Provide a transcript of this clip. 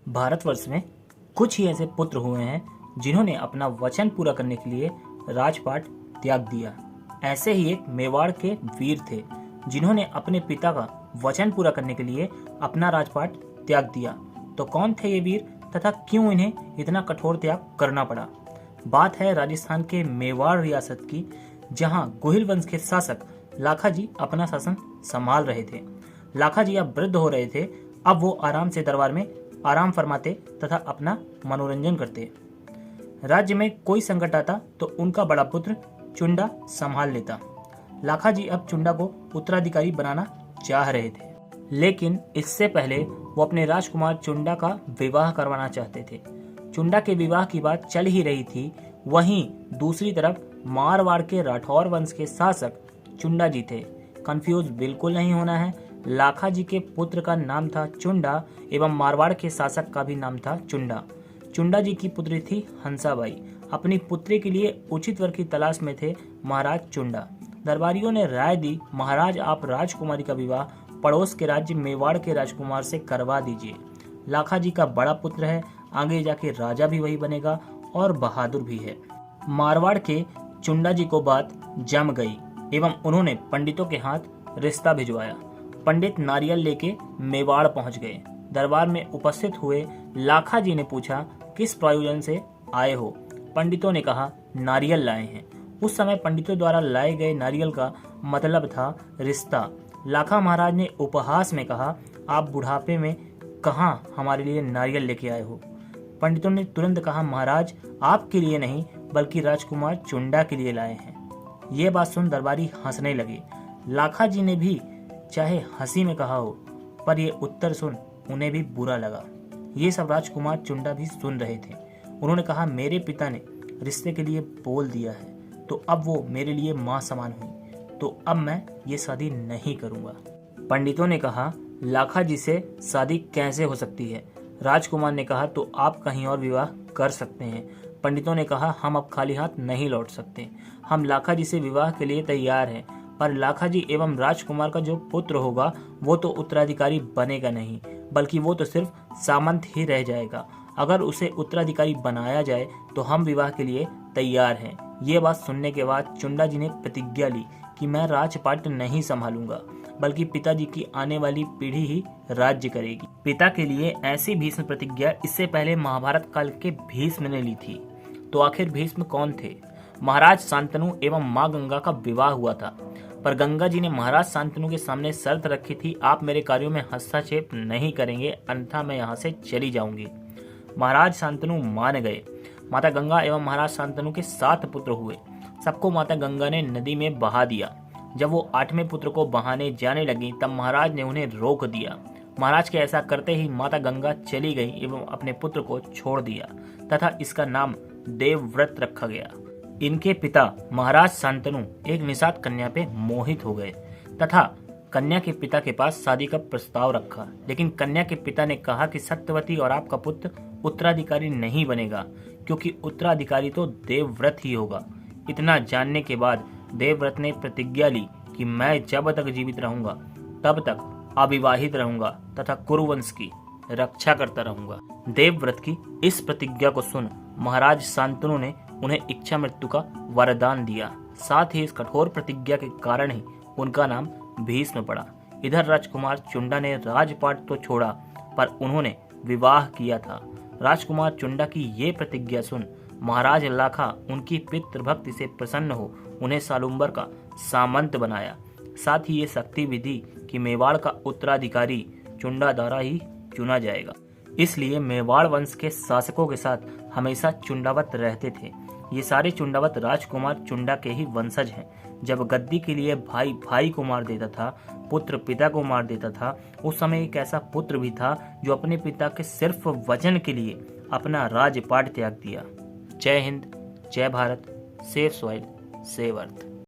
भारतवर्ष में कुछ ही ऐसे पुत्र हुए हैं जिन्होंने अपना वचन पूरा करने के लिए राजपाट त्याग दिया। ऐसे ही एक मेवाड़ के वीर थे जिन्होंने अपने पिता का वचन पूरा करने के लिए अपना राजपाट त्याग दिया। तो कौन थे ये वीर तथा क्यों इन्हें इतना कठोर त्याग करना पड़ा? बात है राजस्थान के मेवाड़ रियासत की, जहां गोहिल वंश के शासक लाखाजी अपना शासन संभाल रहे थे। लाखाजी अब वृद्ध हो रहे थे। अब वो आराम से दरबार में आराम फरमाते तथा अपना मनोरंजन करते। राज्य में कोई संकट आता तो उनका बड़ा पुत्र चुंडा संभाल लेता। लाखाजी अब चुंडा को उत्तराधिकारी बनाना चाह रहे थे, लेकिन इससे पहले वो अपने राजकुमार चुंडा का विवाह करवाना चाहते थे। चुंडा के विवाह की बात चल ही रही थी। वहीं दूसरी तरफ मारवाड़ के राठौर वंश के शासक चुंडा जी थे। कंफ्यूज बिल्कुल नहीं होना है। लाखाजी के पुत्र का नाम था चुंडा एवं मारवाड़ के शासक का भी नाम था चुंडा। चुंडा जी की पुत्री थी हंसाबाई। अपनी पुत्री के लिए उचित वर की तलाश में थे महाराज चुंडा। दरबारियों ने राय दी, महाराज आप राजकुमारी का विवाह पड़ोस के राज्य मेवाड़ के राजकुमार से करवा दीजिए। लाखाजी का बड़ा पुत्र है, आगे जाके राजा भी वही बनेगा और बहादुर भी है। मारवाड़ के चुंडा जी को बात जम गई एवं उन्होंने पंडितों के हाथ रिश्ता भिजवाया। पंडित नारियल लेके मेवाड़ पहुंच गए। दरबार में उपस्थित हुए लाखाजी ने पूछा, किस प्रयोजन से आए हो? पंडितों ने कहा, नारियल लाए हैं। उस समय पंडितों द्वारा लाए गए नारियल का मतलब था रिश्ता। लाखा महाराज ने उपहास में कहा, आप बुढ़ापे में कहाँ हमारे लिए नारियल लेके आए हो? पंडितों ने तुरंत कहा, महाराज आपके लिए नहीं बल्कि राजकुमार चुंडा के लिए लाए हैं। ये बात सुन दरबारी हंसने लगे। लाखाजी ने भी चाहे हंसी में कहा हो, पर ये उत्तर सुन उन्हें भी बुरा लगा। ये सब राजकुमार चुंडा भी सुन रहे थे। उन्होंने कहा, मेरे पिता ने रिश्ते के लिए बोल दिया है तो अब वो मेरे लिए माँ समान हुई, तो अब मैं ये शादी नहीं करूँगा। पंडितों ने कहा, लाखाजी से शादी कैसे हो सकती है? राजकुमार ने कहा, तो आप कहीं और विवाह कर सकते हैं। पंडितों ने कहा, हम अब खाली हाथ नहीं लौट सकते। हम लाखाजी से विवाह के लिए तैयार हैं, पर लाखाजी एवं राजकुमार का जो पुत्र होगा वो तो उत्तराधिकारी बनेगा नहीं, बल्कि वो तो सिर्फ सामंत ही रह जाएगा। अगर उसे उत्तराधिकारी बनाया जाए तो हम विवाह के लिए तैयार हैं। ये बात सुनने के बाद चुंडा जी ने प्रतिज्ञा ली कि मैं राजपाट नहीं संभालूंगा, बल्कि पिताजी की आने वाली पीढ़ी ही राज्य करेगी। पिता के लिए ऐसी भीष्म प्रतिज्ञा इससे पहले महाभारत काल के भीष्म ने ली थी। तो आखिर भीष्म कौन थे? महाराज शांतनु एवं माँ गंगा का विवाह हुआ था, पर गंगा जी ने महाराज शांतनु के सामने शर्त रखी थी, आप मेरे कार्यों में हस्तक्षेप नहीं करेंगे, अन्यथा मैं यहाँ से चली जाऊंगी। महाराज शांतनु मान गए। माता गंगा एवं महाराज शांतनु के 7 पुत्र हुए। सबको माता गंगा ने नदी में बहा दिया। जब वो 8वें पुत्र को बहाने जाने लगी तब महाराज ने उन्हें रोक दिया। महाराज के ऐसा करते ही माता गंगा चली गई एवं अपने पुत्र को छोड़ दिया तथा इसका नाम देवव्रत रखा गया। इनके पिता महाराज शांतनु एक निषाद कन्या पे मोहित हो गए तथा कन्या के पिता के पास शादी का प्रस्ताव रखा, लेकिन कन्या के पिता ने कहा कि सत्यवती और आपका पुत्र उत्तराधिकारी नहीं बनेगा, क्योंकि उत्तराधिकारी तो देवव्रत ही होगा। इतना जानने के बाद देवव्रत ने प्रतिज्ञा ली कि मैं जब तक जीवित रहूंगा तब तक अविवाहित रहूंगा तथा कुरुवंश की रक्षा करता रहूंगा। देवव्रत की इस प्रतिज्ञा को सुन महाराज शांतनु ने उन्हें इच्छा मृत्यु का वरदान दिया। साथ ही इस कठोर प्रतिज्ञा के कारण ही उनका नाम भीष्म पड़ा। इधर राजकुमार चुंडा ने राजपाट तो छोड़ा, पर उन्होंने विवाह किया था। राजकुमार चुंडा की ये प्रतिज्ञा सुन महाराज लाखा उनकी पितृभक्ति से प्रसन्न हो उन्हें सालुंबर का सामंत बनाया। साथ ही ये शक्ति विधि कि मेवाड़ का उत्तराधिकारी चुंडा द्वारा ही चुना जाएगा। इसलिए मेवाड़ वंश के शासकों के साथ हमेशा चुंडावत रहते थे। ये सारे चुंडावत राजकुमार चुंडा के ही वंशज हैं। जब गद्दी के लिए भाई भाई को मार देता था, पुत्र पिता को मार देता था, उस समय एक ऐसा पुत्र भी था जो अपने पिता के सिर्फ वचन के लिए अपना राजपाट त्याग दिया। जय हिंद, जय Bharat, save soil, save earth.